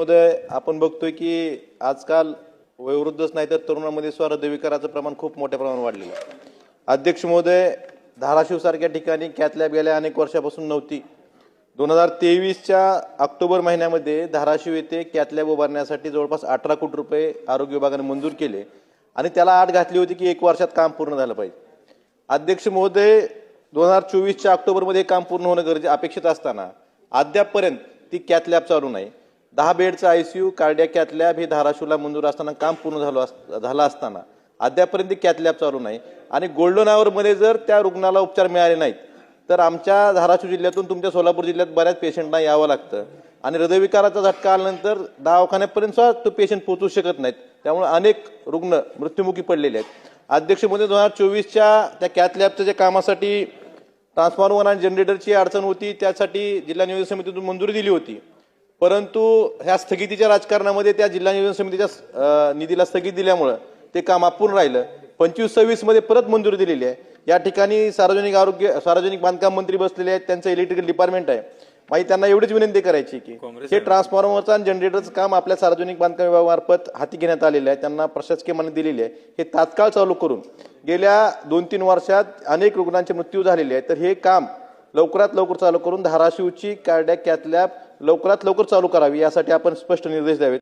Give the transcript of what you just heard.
महोदय, आपण बघतोय की आजकाल वयोवृद्धच नाही तर तरुणांमध्ये हृदयविकाराचं प्रमाण खूप मोठ्या प्रमाणात वाढलेलं आहे. अध्यक्ष महोदय, धाराशिव सारख्या ठिकाणी कॅथ लॅब गेल्या अनेक वर्षापासून नव्हती. 2023च्या ऑक्टोबर महिन्यामध्ये धाराशिव येथे कॅथ लॅब उभारण्यासाठी जवळपास 18 कोटी रुपये आरोग्य विभागाने मंजूर केले आणि त्याला अट घातली होती की 1 वर्षात काम पूर्ण झालं पाहिजे. अध्यक्ष महोदय, 2024च्या ऑक्टोबरमध्ये काम पूर्ण होणं गरजेचं अपेक्षित असताना अद्यापपर्यंत ती कॅथ लॅब चालू नाही. 10 बेडचं आयसीयू कार्डियाक कॅथ लॅब हे धाराशिवला मंजूर असताना काम पूर्ण झालं असताना अद्यापर्यंत कॅथ लॅब चालू नाही आणि गोल्डन आवरमध्ये जर त्या रुग्णाला उपचार मिळाले नाहीत तर आमच्या धाराशिव जिल्ह्यातून तुमच्या सोलापूर जिल्ह्यात बऱ्याच पेशंटना यावं लागतं आणि हृदयविकाराचा झटका आल्यानंतर दवाखान्यापर्यंत सुद्धा तो पेशंट पोहोचू शकत नाहीत. त्यामुळे अनेक रुग्ण मृत्युमुखी पडलेले आहेत. अध्यक्ष महोदय, 2024च्या त्या कॅथ लॅबच्या ज्या कामासाठी ट्रान्सफॉर्मर आणि जनरेटरची अडचण होती त्यासाठी जिल्हा नियोजन समितीतून मंजुरी दिली होती, परंतु ह्या स्थगितीच्या राजकारणामध्ये त्या जिल्हा नियोजन समितीच्या निधीला स्थगित दिल्यामुळे ते काम अपूर्ण राहिलं. 25-26 मध्ये परत मंजुरी दिलेली आहे. या ठिकाणी सार्वजनिक बांधकाम मंत्री बसलेले आहेत, त्यांचं इलेक्ट्रिकल डिपार्टमेंट आहे. माहिती त्यांना एवढीच विनंती करायची की हे ट्रान्सफॉर्मरचं आणि जनरेटरचं काम आपल्या सार्वजनिक बांधकाम विभागामार्फत हाती घेण्यात आलेलं आहे, त्यांना प्रशासकीय मान्यता दिलेली आहे. हे तात्काळ चालू करून गेल्या 2-3 वर्षात अनेक रुग्णांचे मृत्यू झालेले आहेत, तर हे काम लवकरात लवकर चालू करून धाराशिवची कार्डियाक कॅथ लॅब लवकरात लवकर चालू करावी यासाठी आपण स्पष्ट निर्देश द्यावेत.